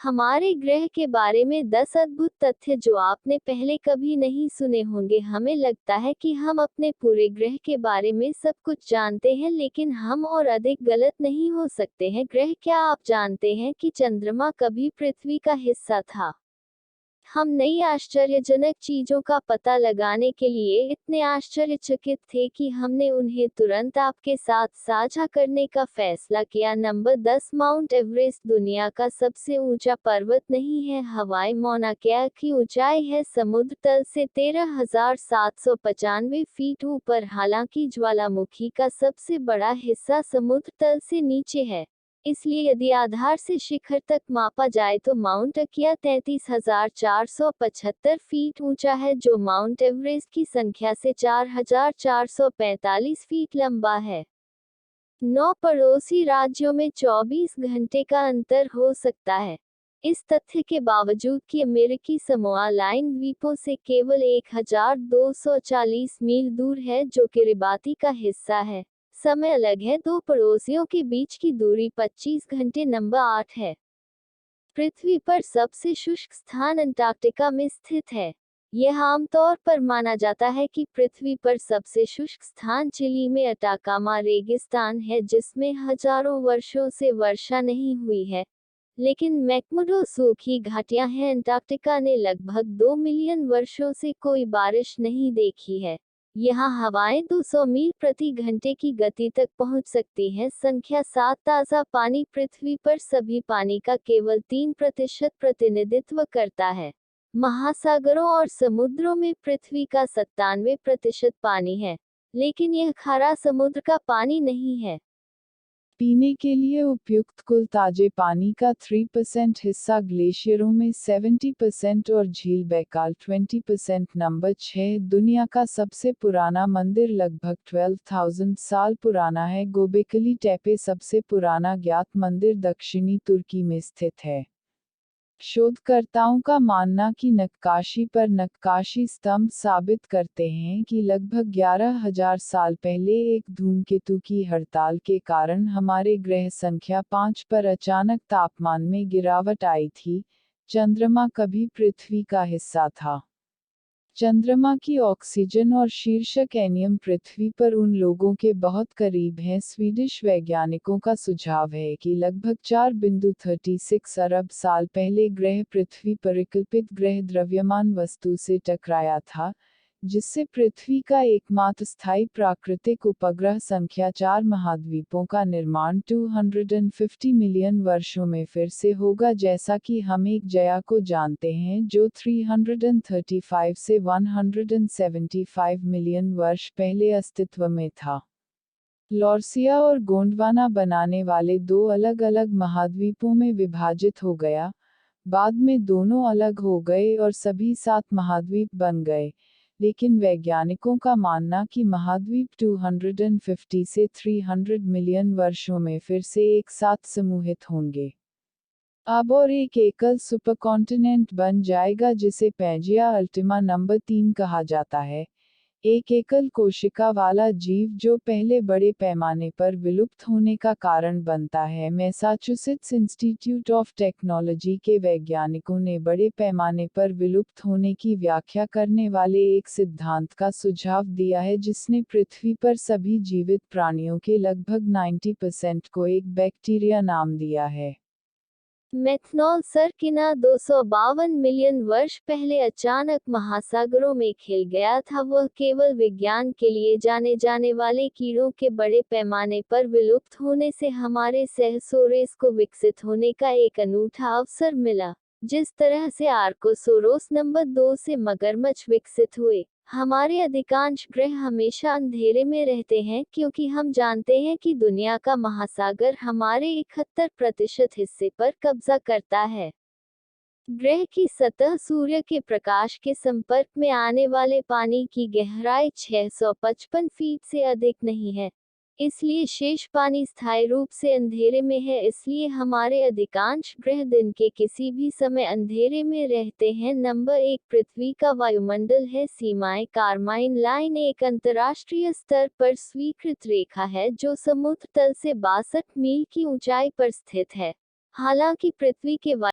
हमारे ग्रह के बारे में 10 अद्भुत तथ्य जो आपने पहले कभी नहीं सुने होंगे। हमें लगता है कि हम अपने पूरे ग्रह के बारे में सब कुछ जानते हैं, लेकिन हम और अधिक गलत नहीं हो सकते हैं। ग्रह, क्या आप जानते हैं कि चंद्रमा कभी पृथ्वी का हिस्सा था? हम नई आश्चर्यजनक चीजों का पता लगाने के लिए इतने आश्चर्यचकित थे कि हमने उन्हें तुरंत आपके साथ साझा करने का फैसला किया। नंबर 10, माउंट एवरेस्ट दुनिया का सबसे ऊंचा पर्वत नहीं है। हवाई मौना क्या की ऊंचाई है समुद्र तल से 13,795 फीट ऊपर। हालांकि ज्वालामुखी का सबसे बड़ा हिस्सा समुद्र तल से नीचे है, इसलिए यदि आधार से शिखर तक मापा जाए तो माउंट अकिया 33,475 फीट ऊंचा है, जो माउंट एवरेस्ट की संख्या से 4,445 फीट लंबा है। 9 पड़ोसी राज्यों में 24 घंटे का अंतर हो सकता है। इस तथ्य के बावजूद कि अमेरिकी समोआ लाइन द्वीपों से केवल 1,240 मील दूर है, जो किरिबाती का हिस्सा है, समय अलग है। दो पड़ोसियों के बीच की दूरी 25 घंटे। नंबर 8 है। पृथ्वी पर सबसे शुष्क स्थान अंटार्कटिका में स्थित है। यह आमतौर पर माना जाता है कि पृथ्वी पर सबसे शुष्क स्थान चिली में अटाकामा रेगिस्तान है, जिसमें हजारों वर्षों से वर्षा नहीं हुई है, लेकिन मैकमुर्डो सूखी घाटियां हैं। अंटार्कटिका ने लगभग 2 मिलियन वर्षों से कोई बारिश नहीं देखी है। यहाँ हवाएं 200 मील प्रति घंटे की गति तक पहुंच सकती हैं। संख्या 7, ताज़ा पानी पृथ्वी पर सभी पानी का केवल 3% प्रतिनिधित्व करता है। महासागरों और समुद्रों में पृथ्वी का 97% पानी है, लेकिन यह खारा समुद्र का पानी नहीं है। पीने के लिए उपयुक्त कुल ताजे पानी का 3% हिस्सा ग्लेशियरों में 70% और झील बैकाल 20%। नंबर 6, दुनिया का सबसे पुराना मंदिर लगभग 12,000 साल पुराना है। गोबेकली टेपे सबसे पुराना ज्ञात मंदिर दक्षिणी तुर्की में स्थित है। शोधकर्ताओं का मानना कि नक्काशी पर नक्काशी स्तंभ साबित करते हैं कि लगभग 11,000 साल पहले एक धूमकेतु की हड़ताल के कारण हमारे ग्रह संख्या 5 पर अचानक तापमान में गिरावट आई थी। चंद्रमा कभी पृथ्वी का हिस्सा था। चंद्रमा की ऑक्सीजन और शीर्षक एनियम पृथ्वी पर उन लोगों के बहुत करीब हैं। स्वीडिश वैज्ञानिकों का सुझाव है कि लगभग 4.36 अरब साल पहले ग्रह पृथ्वी परिकल्पित ग्रह द्रव्यमान वस्तु से टकराया था, जिससे पृथ्वी का एकमात्र स्थायी प्राकृतिक उपग्रह संख्या 4 महाद्वीपों का निर्माण 250 मिलियन वर्षों में फिर से होगा, जैसा कि हम एक जया को जानते हैं जो 335 से 175 मिलियन वर्ष पहले अस्तित्व में था। लॉर्सिया और गोंडवाना बनाने वाले दो अलग अलग महाद्वीपों में विभाजित हो गया, बाद में दोनों अलग हो गए और सभी 7 महाद्वीप बन गए, लेकिन वैज्ञानिकों का मानना कि महाद्वीप 250 से 300 मिलियन वर्षों में फिर से एक साथ समूहित होंगे। अब और एक एकल सुपरकॉन्टिनेंट बन जाएगा जिसे पैंजिया अल्टिमा नंबर 3 कहा जाता है, एक एकल कोशिका वाला जीव जो पहले बड़े पैमाने पर विलुप्त होने का कारण बनता है। मैसाचुसेट्स इंस्टीट्यूट ऑफ टेक्नोलॉजी के वैज्ञानिकों ने बड़े पैमाने पर विलुप्त होने की व्याख्या करने वाले एक सिद्धांत का सुझाव दिया है जिसने पृथ्वी पर सभी जीवित प्राणियों के लगभग 90% को एक बैक्टीरिया नाम दिया है। मेथनॉल सरकिना 252 मिलियन वर्ष पहले अचानक महासागरों में खिल गया था। वह केवल विज्ञान के लिए जाने जाने वाले कीड़ों के बड़े पैमाने पर विलुप्त होने से हमारे सहसोरेस को विकसित होने का एक अनूठा अवसर मिला। जिस तरह से आर्कोसोरोस नंबर 2 से मगरमच्छ विकसित हुए। हमारे अधिकांश ग्रह हमेशा अंधेरे में रहते हैं क्योंकि हम जानते हैं कि दुनिया का महासागर हमारे 71% हिस्से पर कब्जा करता है। ग्रह की सतह सूर्य के प्रकाश के संपर्क में आने वाले पानी की गहराई 655 फीट से अधिक नहीं है, इसलिए शेष पानी स्थायी रूप से अंधेरे में है। इसलिए हमारे अधिकांश ग्रह दिन के किसी भी समय अंधेरे में रहते हैं। नंबर 1, पृथ्वी का वायुमंडल है। सीमाएं कार्माइन लाइन एक अंतर्राष्ट्रीय स्तर पर स्वीकृत रेखा है जो समुद्र तल से 62 मील की ऊंचाई पर स्थित है। हालांकि पृथ्वी के